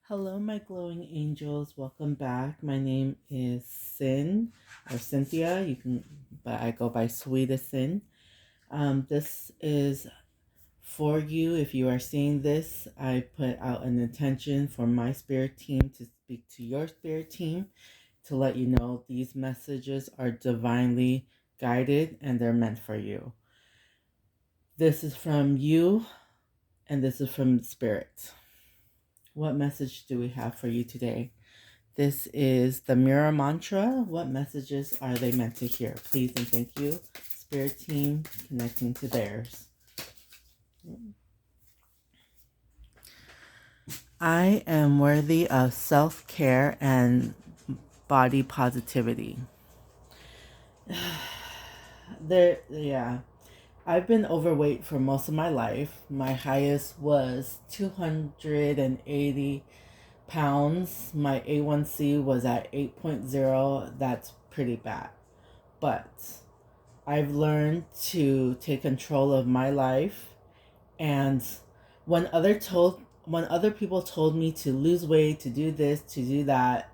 Hello, my glowing angels. Welcome back. My name is Sin or Cynthia. But I go by Sweetest Sin. This is for you. If you are seeing this, I put out an intention for my spirit team to speak to your spirit team to let you know these messages are divinely guided and they're meant for you. This is from you, and this is from spirit. What message do we have for you today? This is the mirror mantra. What messages are they meant to hear? Please and thank you. Spirit team connecting to theirs. I am worthy of self-care and body positivity. Yeah. I've been overweight for most of my life. My highest was 280 pounds. My A1C was at 8.0. That's pretty bad. But I've learned to take control of my life, and when other people told me to lose weight, to do this, to do that,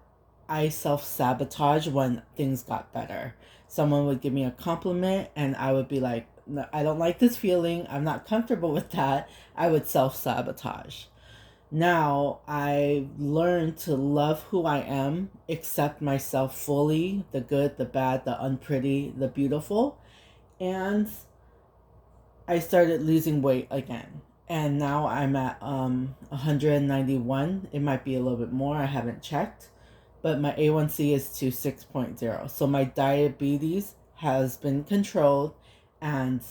I self-sabotage when things got better. Someone would give me a compliment and I would be like, "No, I don't like this feeling. I'm not comfortable with that." I would self-sabotage. Now I learned to love who I am, accept myself fully, the good, the bad, the unpretty, the beautiful, and I started losing weight again. And now I'm at 191. It might be a little bit more. I haven't checked, but my A1C is to 6.0. So my diabetes has been controlled, and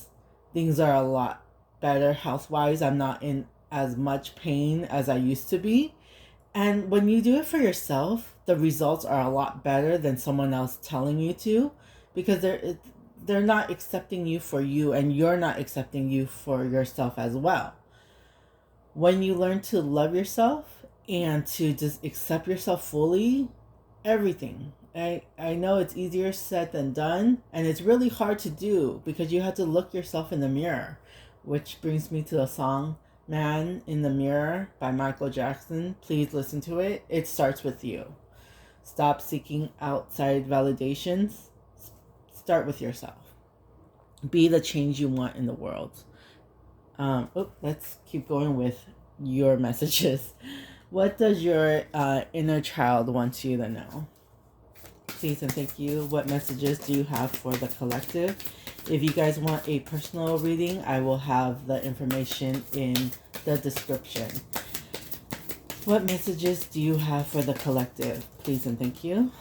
things are a lot better health wise. I'm not in as much pain as I used to be. And when you do it for yourself, the results are a lot better than someone else telling you to, because they're not accepting you for you, and you're not accepting you for yourself as well. When you learn to love yourself and to just accept yourself fully, everything. I know it's easier said than done, and it's really hard to do because you have to look yourself in the mirror, which brings me to the song Man in the Mirror by Michael Jackson. Please listen to it. It starts with you. Stop seeking outside validations. Start with yourself. Be the change you want in the world. Let's keep going with your messages. What does your inner child want you to know? Please and thank you. What messages do you have for the collective? If you guys want a personal reading, I will have the information in the description. What messages do you have for the collective? Please and thank you.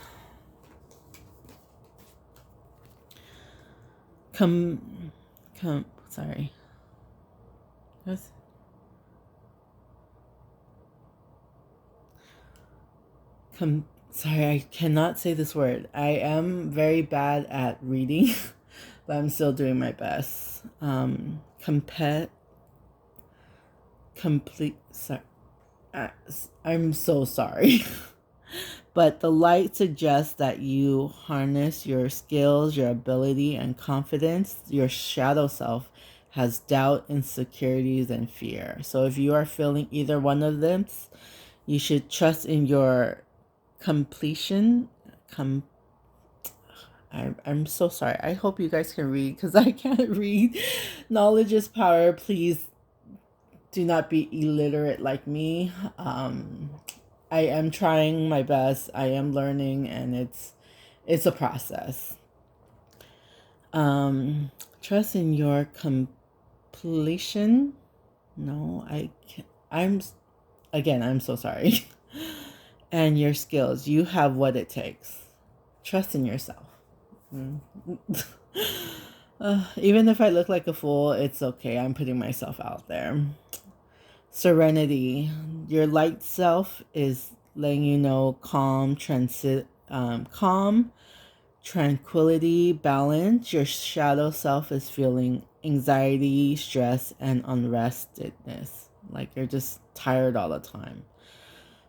Sorry. Sorry, I cannot say this word. I am very bad at reading, but I'm still doing my best. Complete, sorry. I'm so sorry. But the light suggests that you harness your skills, your ability, and confidence. Your shadow self has doubt, insecurities, and fear. So if you are feeling either one of them, you should trust in your completion. I'm so sorry. I hope you guys can read because I can't read. Knowledge is power. Please do not be illiterate like me. I am trying my best. I am learning, and it's a process. Trust in your completion. No, I can't. I'm so sorry. And your skills. You have what it takes. Trust in yourself. Even if I look like a fool, it's okay. I'm putting myself out there. Serenity. Your light self is letting you know calm, tranquility, balance. Your shadow self is feeling anxiety, stress, and unrestedness. Like you're just tired all the time.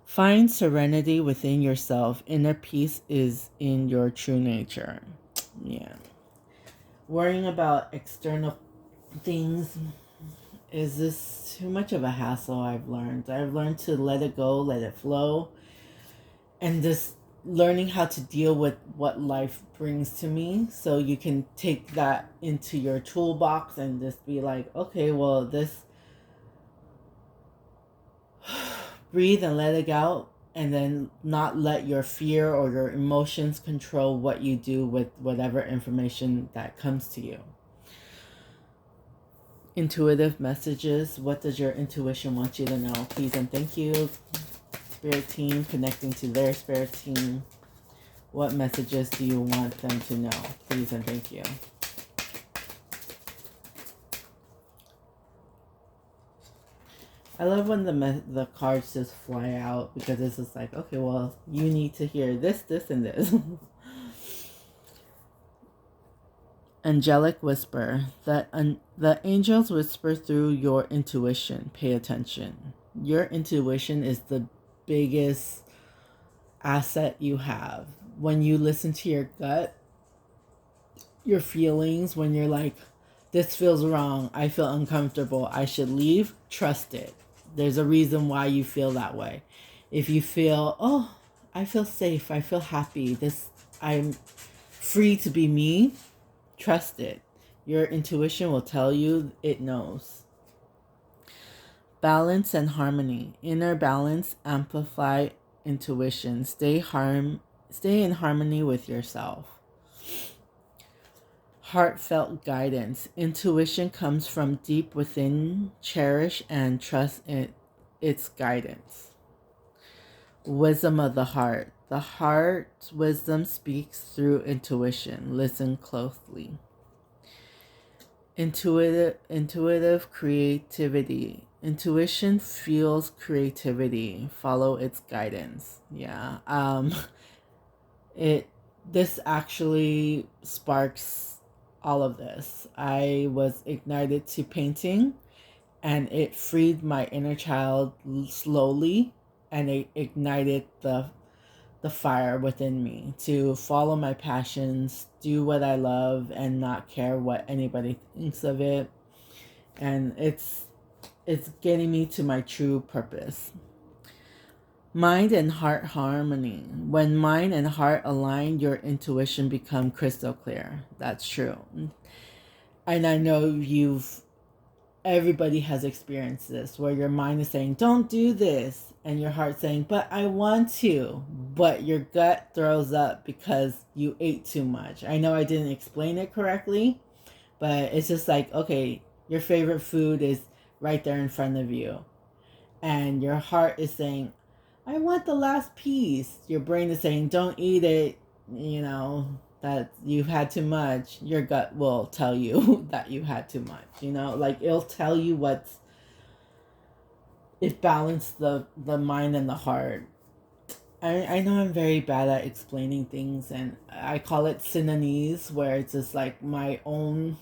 Find serenity within yourself. Inner peace is in your true nature. Yeah. Worrying about external things is this too much of a hassle? I've learned to let it go, let it flow, and just learning how to deal with what life brings to me, so you can take that into your toolbox and just be like, okay, well, this, breathe and let it out, and then not let your fear or your emotions control what you do with whatever information that comes to you. Intuitive messages. What does your intuition want you to know? Please and thank you. Spirit team connecting to their spirit team. What messages do you want them to know? Please and thank you. I love when the cards just fly out, because it's just like, okay, well, you need to hear this, this, and this. Angelic whisper. The angels whisper through your intuition. Pay attention. Your intuition is the biggest asset you have. When you listen to your gut, your feelings, when you're like, this feels wrong, I feel uncomfortable, I should leave, trust it. There's a reason why you feel that way. If you feel, oh, I feel safe, I feel happy, I'm free to be me, trust it. Your intuition will tell you it knows. Balance and harmony. Inner balance amplify intuition. Stay in harmony with yourself. Heartfelt guidance. Intuition comes from deep within. Cherish and trust in its guidance. Wisdom of the heart. The heart's wisdom speaks through intuition. Listen closely. Intuitive creativity. Intuition fuels creativity. Follow its guidance. Yeah. This actually sparks all of this. I was ignited to painting, and it freed my inner child slowly, and it ignited the fire within me to follow my passions, do what I love, and not care what anybody thinks of it. And it's getting me to my true purpose. Mind and heart harmony. When mind and heart align, your intuition becomes crystal clear. That's true. And I know everybody has experienced this, where your mind is saying, don't do this, and your heart saying, but I want to, but your gut throws up because you ate too much. I know I didn't explain it correctly, but it's just like, okay, your favorite food is right there in front of you, and your heart is saying, I want the last piece. Your brain is saying, don't eat it, that you've had too much. Your gut will tell you that you had too much, like it'll tell you it balanced the mind and the heart. I know I'm very bad at explaining things, and I call it synonyms, where it's just like my own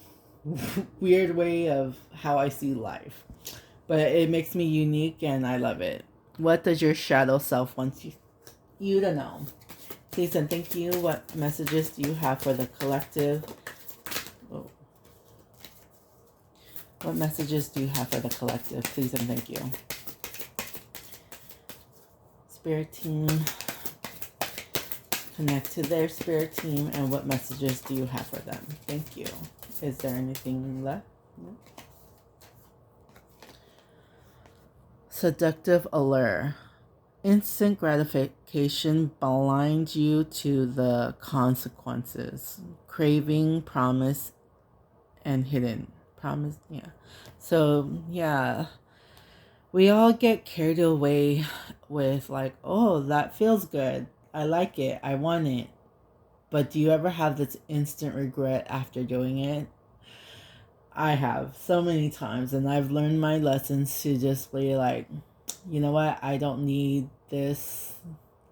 weird way of how I see life. But it makes me unique, and I love it. What does your shadow self want you to know? Please and thank you. What messages do you have for the collective? Oh. What messages do you have for the collective? Please and thank you. Spirit team. Connect to their spirit team, and what messages do you have for them? Thank you. Is there anything left? No? Seductive allure. Instant gratification blinds you to the consequences. Craving, promise, and hidden. Promise, yeah. So, yeah. We all get carried away with like, oh, that feels good. I like it. I want it. But do you ever have this instant regret after doing it? I have so many times, and I've learned my lessons to just be like, you know what? I don't need this.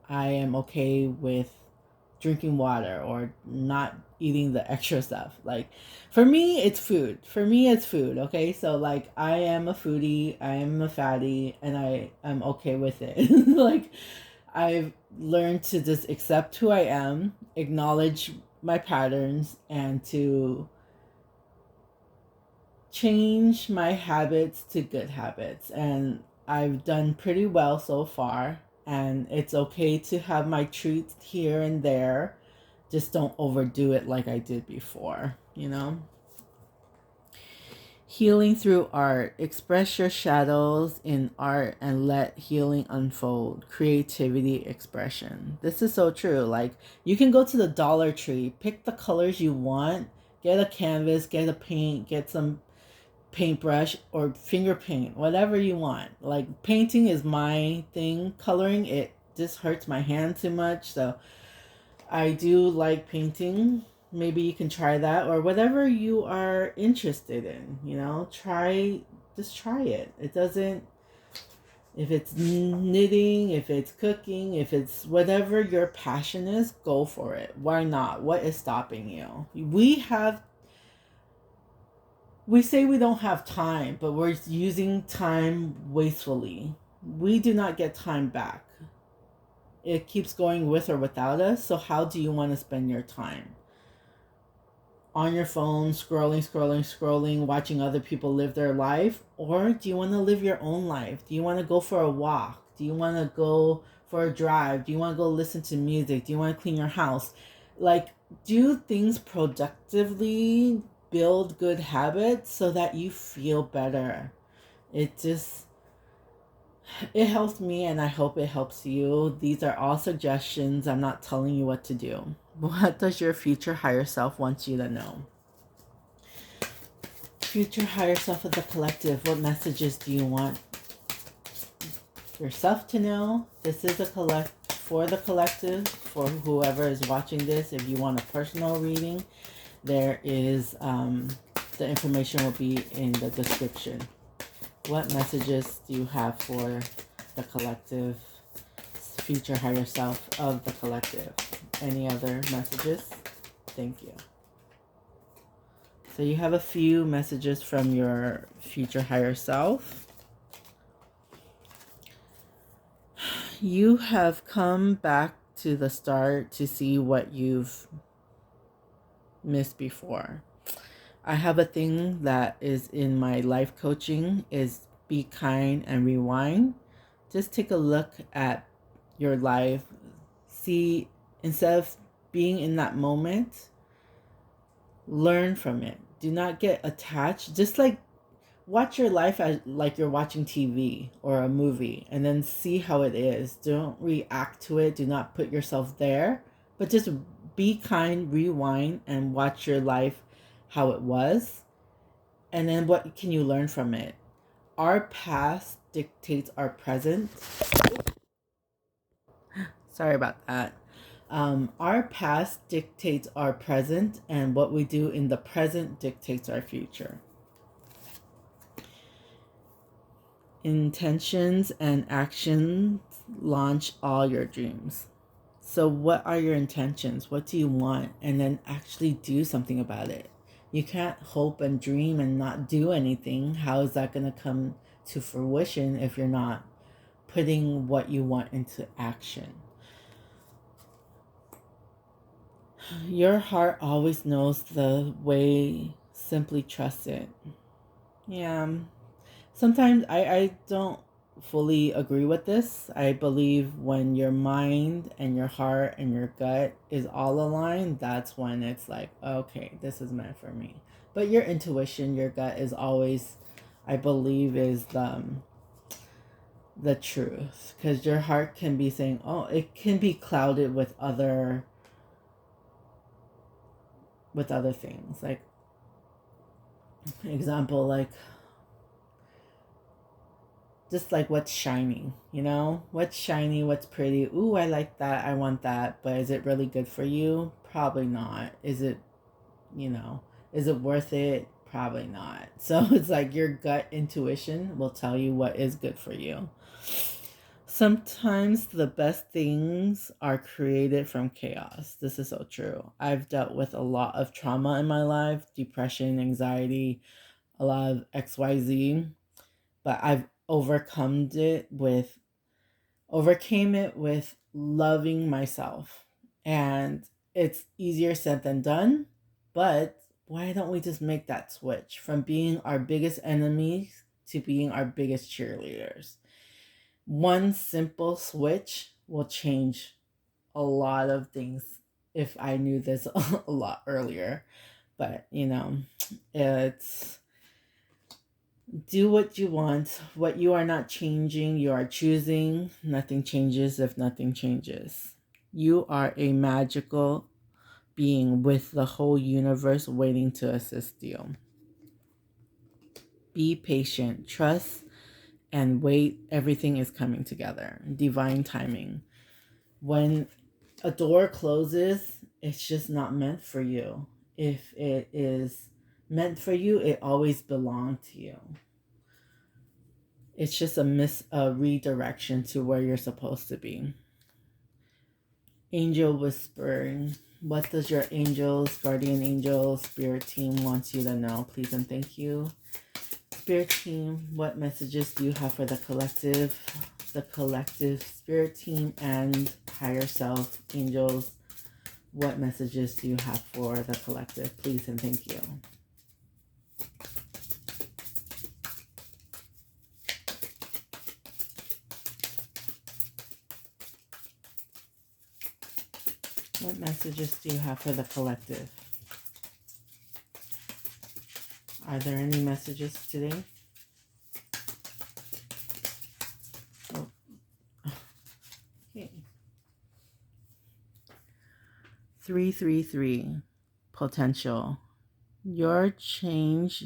I am okay with drinking water or not eating the extra stuff. Like, for me, it's food. Okay? So, like, I am a foodie, I am a fatty, and I am okay with it. Like, I've learned to just accept who I am, acknowledge my patterns, and to change my habits to good habits, and I've done pretty well so far. And it's okay to have my treats here and there. Just don't overdo it like I did before, you know? Healing through art. Express your shadows in art and let healing unfold. Creativity expression. This is so true. Like, you can go to the Dollar Tree, pick the colors you want, get a canvas, get a paint, get some paintbrush or finger paint, whatever you want. Like, painting is my thing. Coloring, it just hurts my hand too much. So I do like painting. Maybe you can try that, or whatever you are interested in, just try it. It doesn't, if it's knitting, if it's cooking, if it's whatever your passion is, go for it. Why not? What is stopping you? We say we don't have time, but we're using time wastefully. We do not get time back. It keeps going with or without us. So how do you want to spend your time? On your phone, scrolling, watching other people live their life? Or do you want to live your own life? Do you want to go for a walk? Do you want to go for a drive? Do you want to go listen to music? Do you want to clean your house? Like, do things productively, build good habits so that you feel better. It helps me, and I hope it helps you. These are all suggestions. I'm not telling you what to do. What does your future higher self want you to know? Future higher self of the collective, what messages do you want yourself to know? This is for the collective, for whoever is watching this. If you want a personal reading, there is the information will be in the description. What messages do you have for the collective, future higher self of the collective? Any other messages? Thank you. So you have a few messages from your future higher self. You have come back to the start to see what you've missed before. I have a thing that is in my life coaching is be kind and rewind. Just take a look at your life. See, instead of being in that moment, learn from it. Do not get attached. Just like watch your life as like you're watching TV or a movie, and then see how it is. Don't react to it. Do not put yourself there, but just be kind, rewind, and watch your life how it was. And then what can you learn from it? Our past dictates our present. Sorry about that. Our past dictates our present, and what we do in the present dictates our future. Intentions and actions launch all your dreams. So what are your intentions? What do you want? And then actually do something about it. You can't hope and dream and not do anything. How is that going to come to fruition if you're not putting what you want into action? Your heart always knows the way. Simply trust it. Yeah. Sometimes I don't fully agree with this. I believe when your mind and your heart and your gut is all aligned, that's when it's like, okay, this is meant for me. But your intuition, your gut is always, I believe, is the truth. Because your heart can be saying, oh, it can be clouded with other things. Like, example, like, just like what's shiny, what's shiny, what's pretty. Ooh, I like that, I want that. But is it really good for you? Probably not. Is it worth it? Probably not. So it's like your gut intuition will tell you what is good for you. Sometimes the best things are created from chaos. This is so true. I've dealt with a lot of trauma in my life, depression, anxiety, a lot of XYZ, but I've overcame it with loving myself. And it's easier said than done, but Why don't we just make that switch from being our biggest enemies to being our biggest cheerleaders? One simple switch will change a lot of things if I knew this a lot earlier. But, it's do what you want. What you are not changing, you are choosing. Nothing changes if nothing changes. You are a magical being with the whole universe waiting to assist you. Be patient, trust, and wait. Everything is coming together. Divine timing. When a door closes, it's just not meant for you. If it is meant for you, it always belonged to you. It's just a redirection to where you're supposed to be. Angel whispering. What does your angels, guardian angels, spirit team wants you to know? Please and thank you. Spirit team, what messages do you have for the collective spirit team, and higher self, angels? What messages do you have for the collective? Please and thank you. What messages do you have for the collective? Are there any messages today? Oh. Okay. 333. Potential. Your chance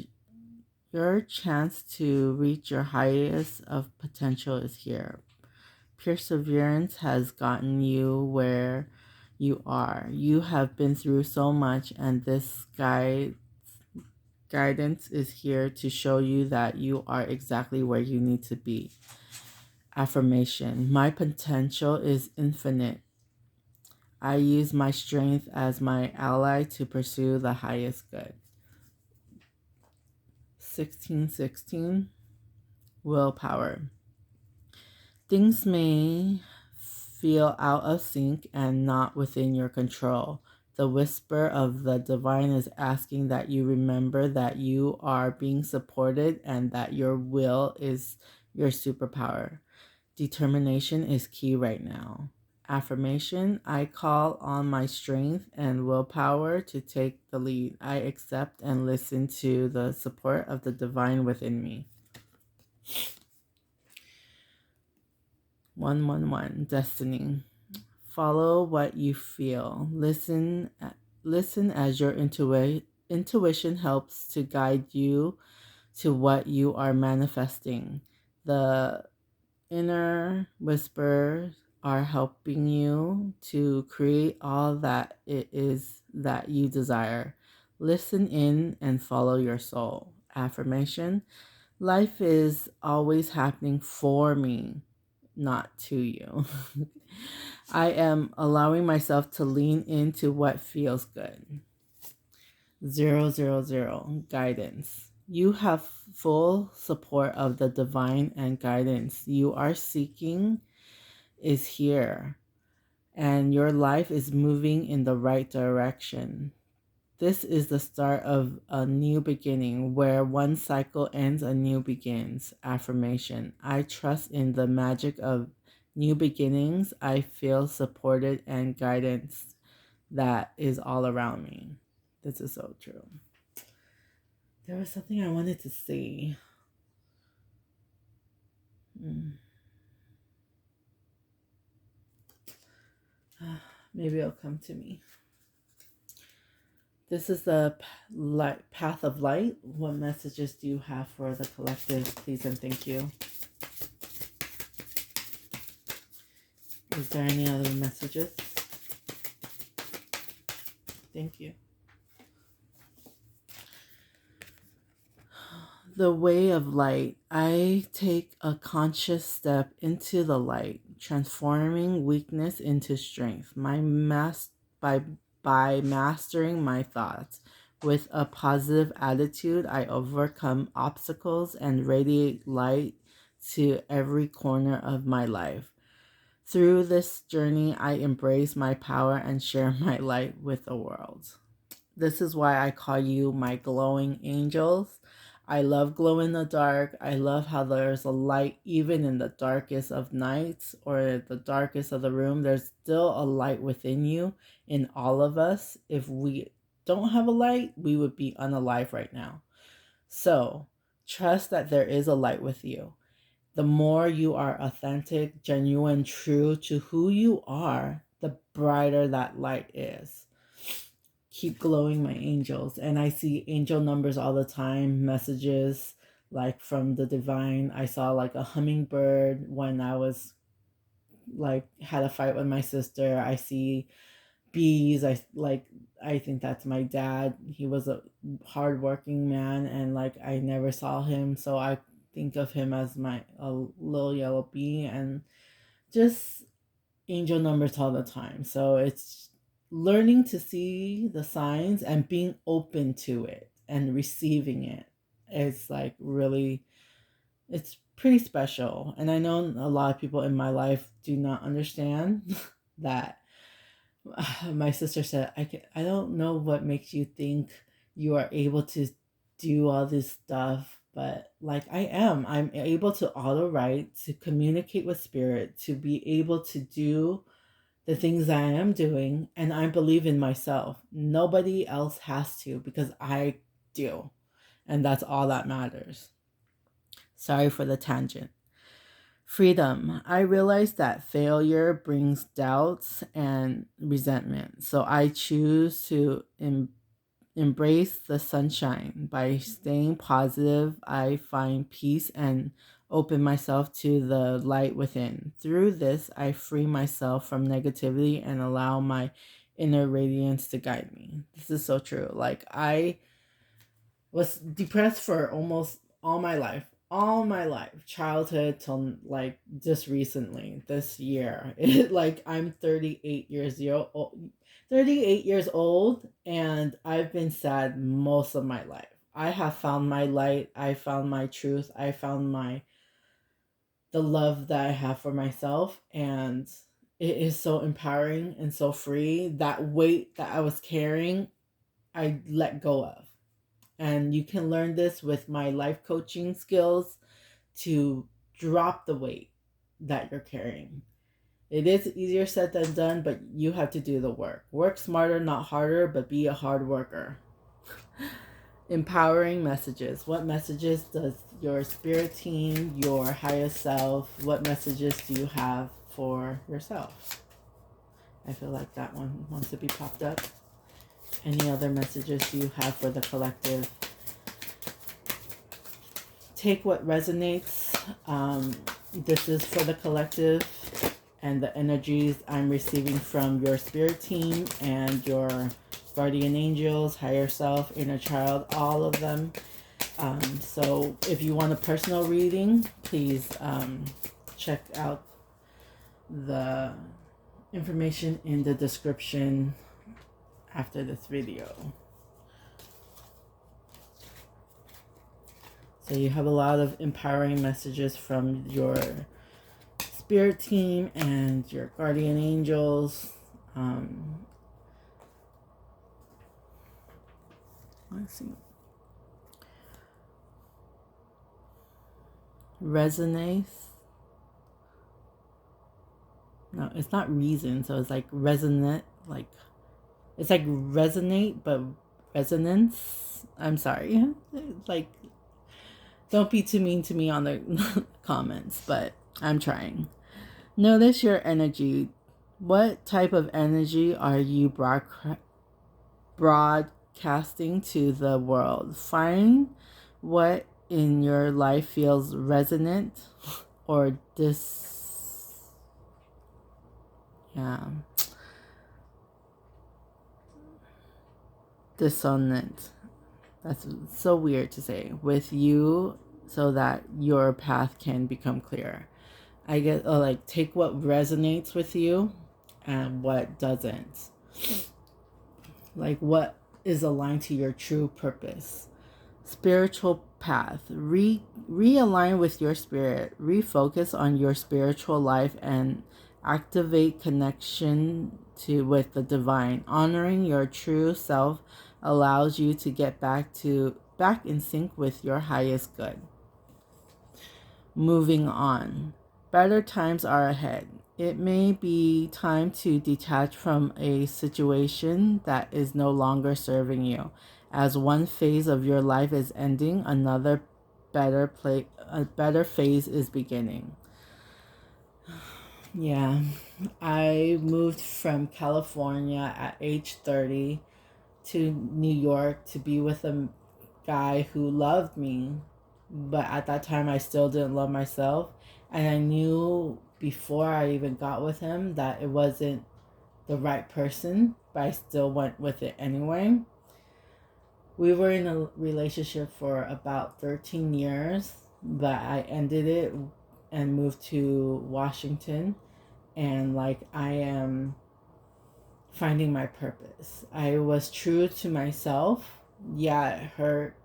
to reach your highest of potential is here. Perseverance has gotten you where you are. You have been through so much, and this guidance is here to show you that you are exactly where you need to be. Affirmation. My potential is infinite. I use my strength as my ally to pursue the highest good. 1616. Willpower. Things may feel out of sync and not within your control. The whisper of the divine is asking that you remember that you are being supported and that your will is your superpower. Determination is key right now. Affirmation. I call on my strength and willpower to take the lead. I accept and listen to the support of the divine within me. 111. Destiny. Follow what you feel. Listen as your intuition helps to guide you to what you are manifesting. The inner whispers are helping you to create all that it is that you desire. Listen in and follow your soul. Affirmation. Life is always happening for me, not to you. I am allowing myself to lean into what feels good. 000. Guidance. You have full support of the divine, and guidance you are seeking is here, and your life is moving in the right direction. This is the start of a new beginning. Where one cycle ends, a new begins. Affirmation. I trust in the magic of new beginnings. I feel supported and guidance that is all around me. This is so true. There was something I wanted to say. Maybe it'll come to me. This is the path of light. What messages do you have for the collective? Please and thank you. Is there any other messages? Thank you. The way of light. I take a conscious step into the light, transforming weakness into strength. By mastering my thoughts. With a positive attitude, I overcome obstacles and radiate light to every corner of my life. Through this journey, I embrace my power and share my light with the world. This is why I call you my glowing angels. I love glow in the dark. I love how there's a light even in the darkest of nights or the darkest of the room. There's still a light within you, in all of us. If we don't have a light, we would be unalive right now. So trust that there is a light with you. The more you are authentic, genuine, true to who you are, the brighter that light is. Keep glowing, my angels. And I see angel numbers all the time, messages like from the divine. I saw like a hummingbird when I was like had a fight with my sister. I see bees. I think that's my dad. He was a hardworking man, and like I never saw him, so I think of him as my a little yellow bee, and just angel numbers all the time. So it's learning to see the signs and being open to it and receiving it. It's like really, it's pretty special. And I know a lot of people in my life do not understand that. My sister said, I don't know what makes you think you are able to do all this stuff, but like I'm able to auto write, to communicate with spirit, to be able to do the things I am doing, and I believe in myself. Nobody else has to, because I do, and that's all that matters. Sorry for the tangent. Freedom. I realize that failure brings doubts and resentment. So I choose to embrace the sunshine. By staying positive, I find peace and open myself to the light within. Through this, I free myself from negativity and allow my inner radiance to guide me. This is so true. Like, I was depressed for almost all my life, childhood till like just recently this year. I'm 38 years old, and I've been sad most of my life. I have found my light. I found my truth. I found the love that I have for myself, and it is so empowering and so free. That weight that I was carrying, I let go of. And you can learn this with my life coaching skills to drop the weight that you're carrying. It is easier said than done, but you have to do the work. Work smarter, not harder, but be a hard worker. Empowering messages. What messages does your spirit team, your higher self, what messages do you have for yourself? I feel like that one wants to be popped up. Any other messages do you have for the collective? Take what resonates. This is for the collective and the energies I'm receiving from your spirit team and your guardian angels, higher self, inner child, all of them. So if you want a personal reading, please check out the information in the description after this video. So you have a lot of empowering messages from your spirit team and your guardian angels. Let's see. Resonates. No, it's not reason. So it's like resonate, like it's like resonate, but resonance. I'm sorry. Like, don't be too mean to me on the comments, but I'm trying. Notice your energy. What type of energy are you broadcasting to the world? Find what in your life feels resonant or dissonant. That's so weird to say. With you, so that your path can become clear. I get like, take what resonates with you and what doesn't. Like, what is aligned to your true purpose. Spiritual path. Realign with your spirit. Refocus on your spiritual life and activate connection with the divine. Honoring your true self allows you to get back in sync with your highest good. Moving on. Better times are ahead. It may be time to detach from a situation that is no longer serving you. As one phase of your life is ending, a better phase is beginning. Yeah, I moved from California at age 30 to New York to be with a guy who loved me, but at that time I still didn't love myself, and I knew before I even got with him that it wasn't the right person, but I still went with it anyway. We were in a relationship for about 13 years, but I ended it and moved to Washington, and like I am finding my purpose. I was true to myself. Yeah, it hurt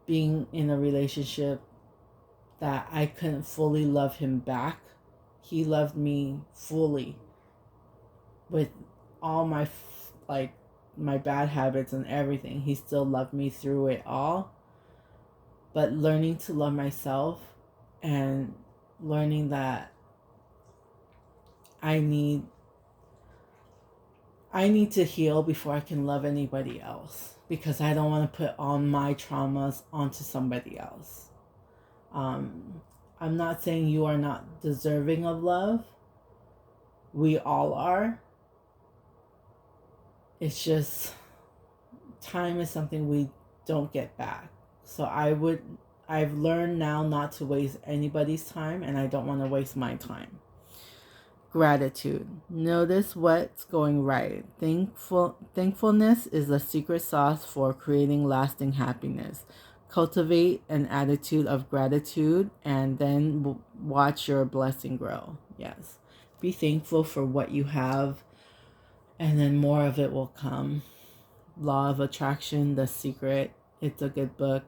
being in a relationship that I couldn't fully love him back. He loved me fully with all my my bad habits and everything. He still loved me through it all. But learning to love myself and learning that I need to heal before I can love anybody else, because I don't want to put all my traumas onto somebody else. I'm not saying you are not deserving of love. We all are. It's just time is something we don't get back. So I've learned now not to waste anybody's time, and I don't want to waste my time. Gratitude. Notice what's going right. Thankfulness is the secret sauce for creating lasting happiness. Cultivate an attitude of gratitude and then watch your blessing grow. Yes. Be thankful for what you have, and then more of it will come. Law of Attraction, The Secret. It's a good book.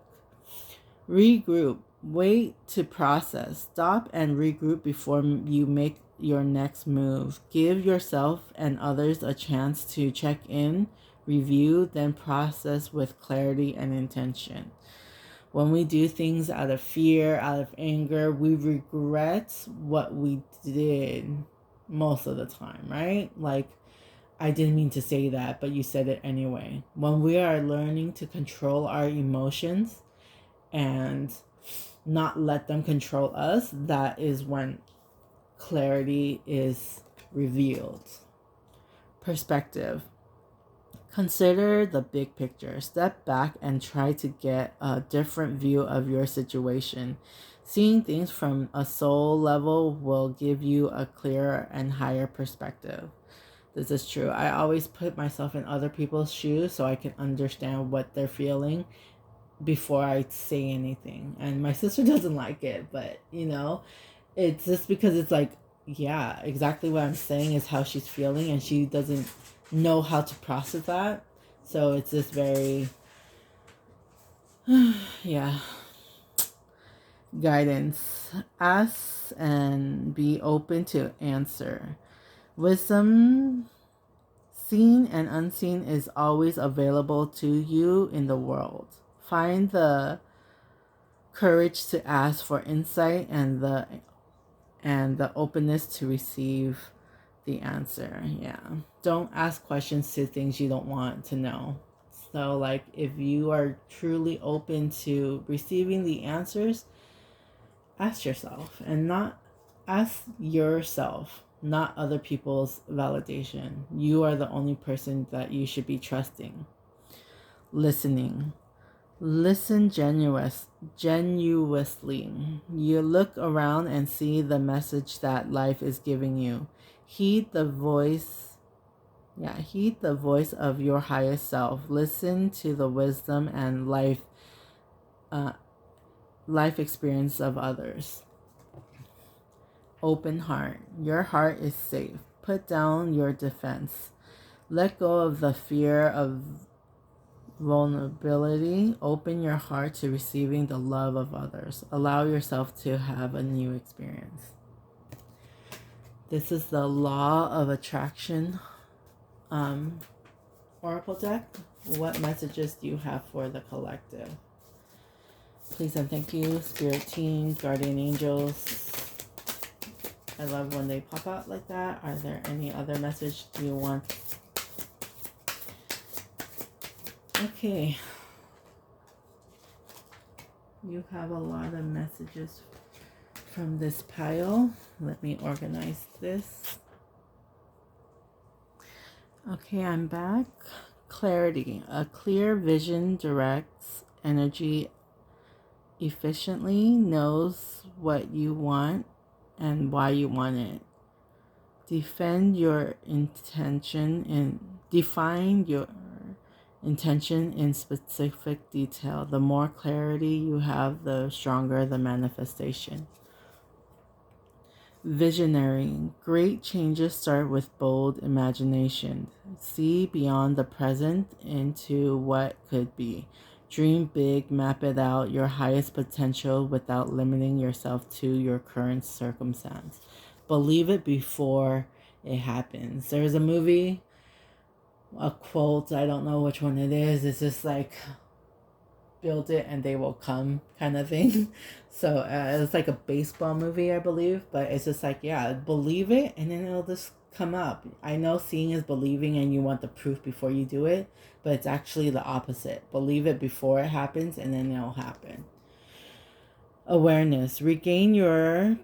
Regroup. Wait to process. Stop and regroup before you make your next move. Give yourself and others a chance to check in, review, then process with clarity and intention. When we do things out of fear, out of anger, we regret what we did most of the time, right? Like, I didn't mean to say that, but you said it anyway. When we are learning to control our emotions and not let them control us, that is when clarity is revealed. Perspective. Consider the big picture. Step back and try to get a different view of your situation. Seeing things from a soul level will give you a clearer and higher perspective. This is true. I always put myself in other people's shoes so I can understand what they're feeling before I say anything. And my sister doesn't like it, but it's just because it's like, yeah, exactly what I'm saying is how she's feeling, and she doesn't know how to process that. So it's just very, yeah. Guidance. Ask and be open to answer. Wisdom, seen and unseen, is always available to you in the world. Find the courage to ask for insight and the openness to receive the answer. Yeah. Don't ask questions to things you don't want to know. So, like, if you are truly open to receiving the answers, ask yourself, and not ask yourself, not other people's validation. You are the only person that you should be trusting. Listening. Listen genuinely. You look around and see the message that life is giving you. Heed the voice of your highest self. Listen to the wisdom and life experience of others. Open heart. Your heart is safe. Put down your defense. Let go of the fear of vulnerability. Open your heart to receiving the love of others. Allow yourself to have a new experience. This is the Law of Attraction Oracle deck. What messages do you have for the collective? Please and thank you, spirit team, guardian angels. I love when they pop out like that. Are there any other message you want? Okay. You have a lot of messages from this pile. Let me organize this. Okay, I'm back. Clarity. A clear vision directs energy efficiently, knows what you want and why you want it. Define your intention in specific detail. The more clarity you have, the stronger the manifestation. Visionary. Great changes start with bold imagination. See beyond the present into what could be. Dream big, map it out, your highest potential without limiting yourself to your current circumstance. Believe it before it happens. There's a movie, a quote, I don't know which one it is. It's just like, build it and they will come kind of thing. So it's like a baseball movie, I believe, but it's just like, yeah, believe it and then it'll just come up. I know seeing is believing and you want the proof before you do it, but it's actually the opposite. Believe it before it happens and then it'll happen. Awareness. Recognize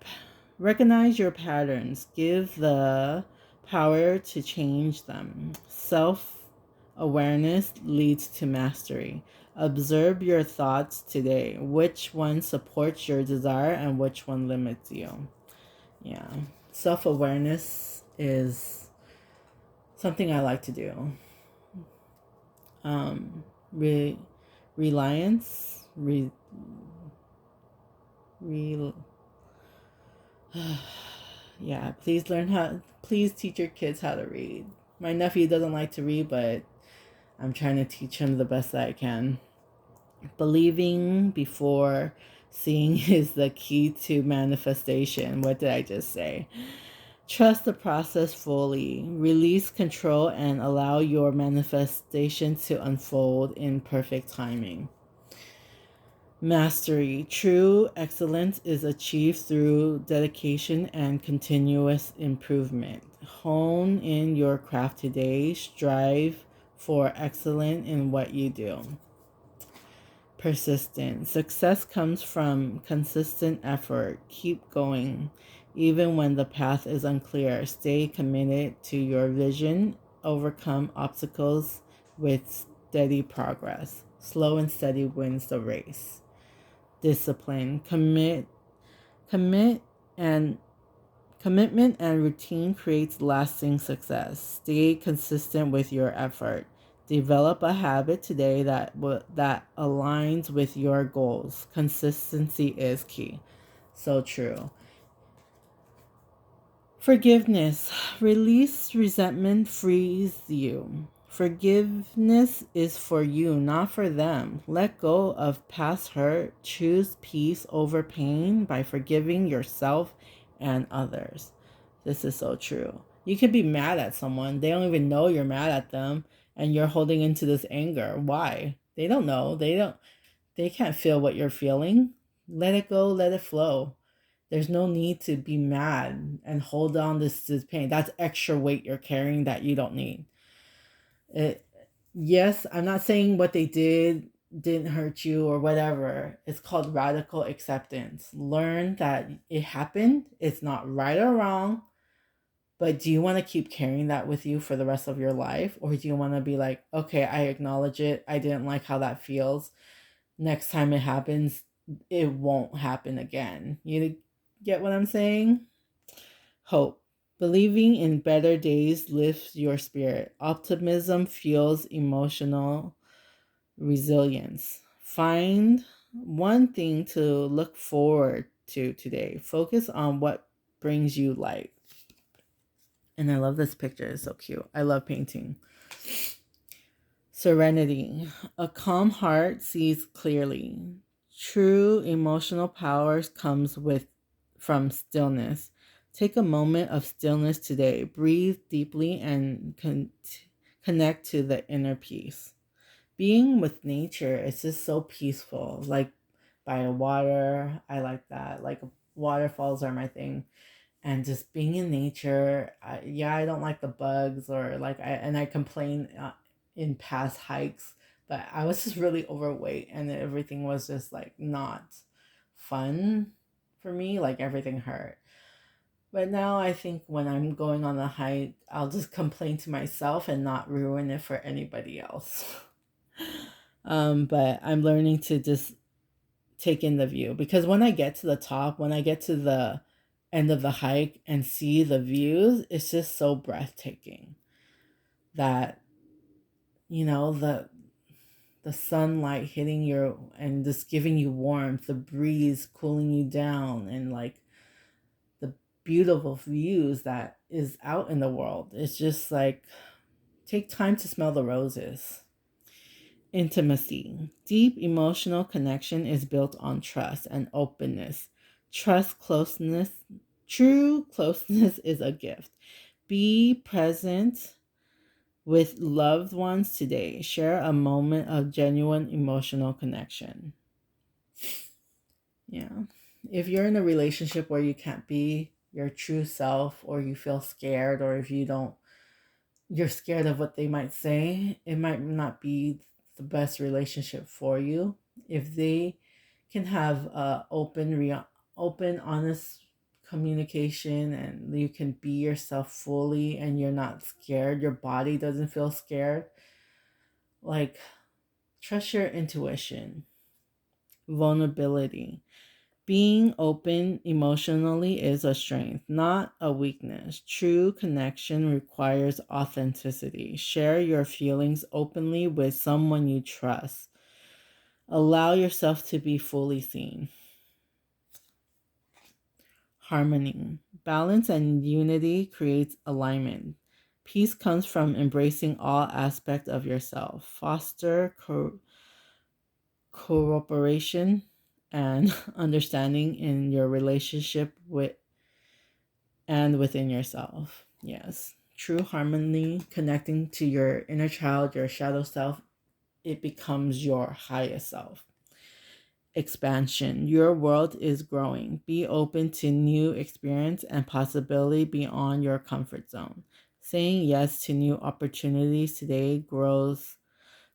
your patterns. Give the power to change them. Self-awareness leads to mastery. Observe your thoughts today. Which one supports your desire and which one limits you? Yeah. Self-awareness is something I like to do. Reliance. Yeah, please teach your kids how to read. My nephew doesn't like to read, but I'm trying to teach him the best that I can. Believing before seeing is the key to manifestation. What did I just say? Trust the process fully. Release control and allow your manifestation to unfold in perfect timing. Mastery. True excellence is achieved through dedication and continuous improvement. Hone in your craft today. Strive for excellence in what you do. Persistent. Success comes from consistent effort. Keep going. Even when the path is unclear, stay committed to your vision. Overcome obstacles with steady progress. Slow and steady wins the race. Discipline. Commitment and routine creates lasting success. Stay consistent with your effort. Develop a habit today that aligns with your goals. Consistency is key. So true. Forgiveness. Release resentment frees you. Forgiveness is for you, not for them. Let go of past hurt. Choose peace over pain by forgiving yourself and others. This is so true. You could be mad at someone. They don't even know you're mad at them and you're holding into this anger. Why? They don't know. They can't feel what you're feeling. Let it go, let it flow. There's no need to be mad and hold on this pain. That's extra weight you're carrying that you don't need. Yes, I'm not saying what they didn't hurt you or whatever. It's called radical acceptance. Learn that it happened. It's not right or wrong. But do you want to keep carrying that with you for the rest of your life? Or do you want to be like, okay, I acknowledge it. I didn't like how that feels. Next time it happens, it won't happen again. You get what I'm saying? Hope. Believing in better days lifts your spirit. Optimism fuels emotional resilience. Find one thing to look forward to today. Focus on what brings you light. And I love this picture. It's so cute. I love painting. Serenity. A calm heart sees clearly. True emotional powers comes from stillness. Take a moment of stillness today. Breathe deeply and connect to the inner peace. being with nature, it's just so peaceful. Like by a water, I like that. Like waterfalls are my thing. And just being in nature, I don't like the bugs, or like I complain in past hikes, but I was just really overweight and everything was just like not fun for me. Like everything hurt. But now I think when I'm going on a hike, I'll just complain to myself and not ruin it for anybody else. But I'm learning to just take in the view, because when I get to the top, when I get to the end of the hike and see the views, it's just so breathtaking that, the sunlight hitting your and just giving you warmth, the breeze cooling you down, and like the beautiful views that is out in the world. It's just like, take time to smell the roses. Intimacy. Deep emotional connection is built on trust and openness. True closeness is a gift. Be present with loved ones today. Share a moment of genuine emotional connection. Yeah. If you're in a relationship where you can't be your true self, or you feel scared, or if you're scared of what they might say, it might not be the best relationship for you. If they can have open, honest communication, and you can be yourself fully, and you're not scared, your body doesn't feel scared, like, trust your intuition. Vulnerability. Being open emotionally is a strength, not a weakness. True connection requires authenticity. Share your feelings openly with someone you trust. Allow yourself to be fully seen. Harmony. Balance and unity creates alignment. Peace comes from embracing all aspects of yourself. Foster cooperation and understanding in your relationship with and within yourself. Yes. True harmony, connecting to your inner child, your shadow self, it becomes your highest self. Expansion. Your world is growing. Be open to new experience and possibility beyond your comfort zone. Saying yes to new opportunities today grows.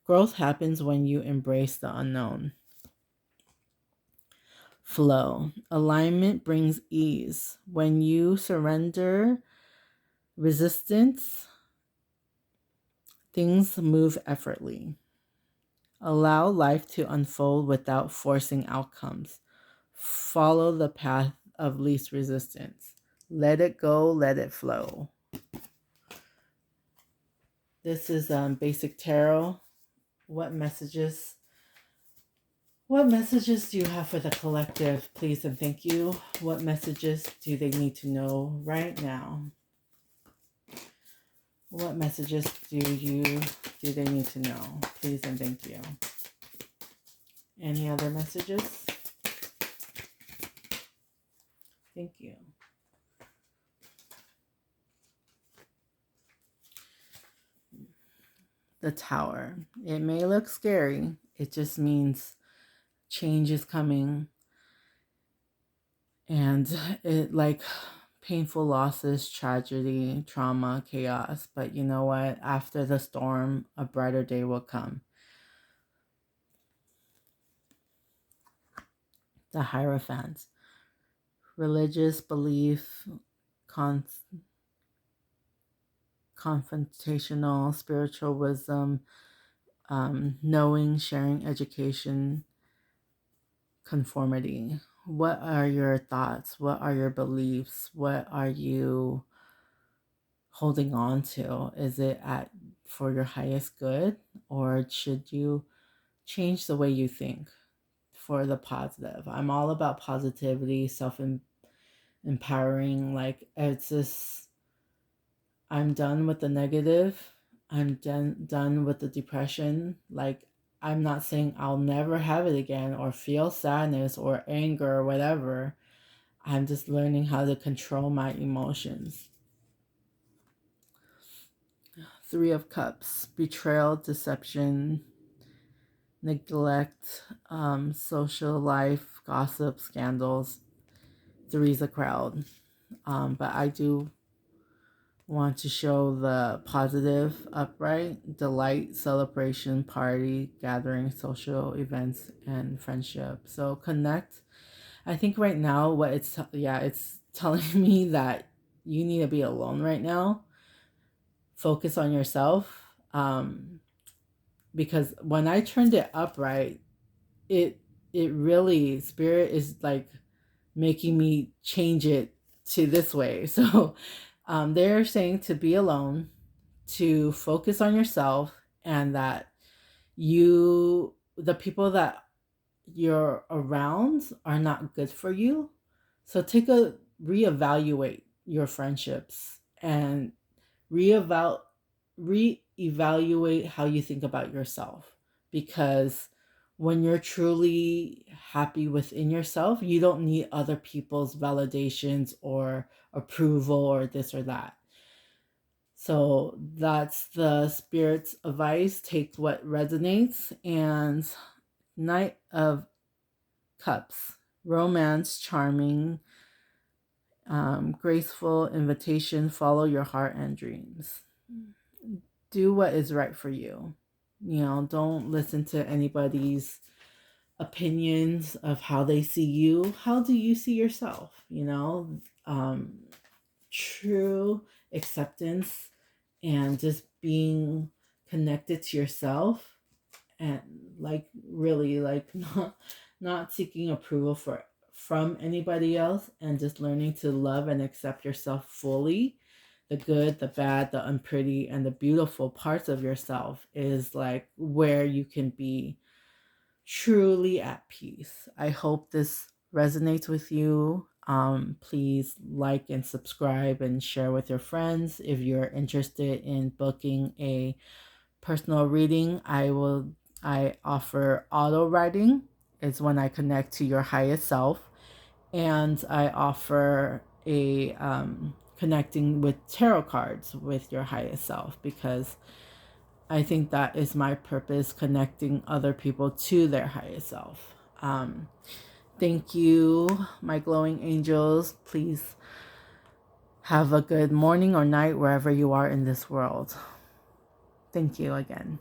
Growth happens when you embrace the unknown. Flow. Alignment brings ease. When you surrender resistance, things move effortlessly. Allow life to unfold without forcing outcomes. Follow the path of least resistance. Let it go, let it flow. This is basic tarot. What messages do you have for the collective, please and thank you? What messages do they need to know right now? What messages do they need to know? Please and thank you. Any other messages? Thank you. The Tower. It may look scary. It just means change is coming. And it, like, painful losses, tragedy, trauma, chaos. But you know what? After the storm, a brighter day will come. The Hierophant. Religious belief, confrontational, spiritual wisdom, knowing, sharing, education, conformity. What are your thoughts? What are your beliefs? What are you holding on to? Is it for your highest good, or should you change the way you think for the positive? I'm all about positivity, empowering. Like, it's just, I'm done with the negative. I'm done with the depression. Like, I'm not saying I'll never have it again, or feel sadness or anger or whatever. I'm just learning how to control my emotions. Three of Cups. Betrayal, deception, neglect, social life, gossip, scandals. Three's a crowd. But I do want to show the positive, upright, delight, celebration, party, gathering, social events, and friendship. So connect. I think right now what it's telling me that you need to be alone right now. Focus on yourself. Because when I turned it upright, it it really, spirit is like making me change it to this way. So they're saying to be alone, to focus on yourself, and that the people that you're around are not good for you. So reevaluate your friendships and reeval reevaluate how you think about yourself, because when you're truly happy within yourself, you don't need other people's validations or approval or this or that. So that's the spirit's advice. Take what resonates. And Knight of Cups, romance, charming, graceful invitation, follow your heart and dreams. Do what is right for you. Don't listen to anybody's opinions of how they see you. How do you see yourself? True acceptance and just being connected to yourself, and like really like not seeking approval from anybody else, and just learning to love and accept yourself fully. The good, the bad, the unpretty, and the beautiful parts of yourself is like where you can be truly at peace. I hope this resonates with you. Please like and subscribe and share with your friends. If you're interested in booking a personal reading, I offer auto writing. It's when I connect to your highest self, and I offer a connecting with tarot cards with your highest self, because I think that is my purpose, connecting other people to their highest self. Thank you, my glowing angels. Please have a good morning or night wherever you are in this world. Thank you again.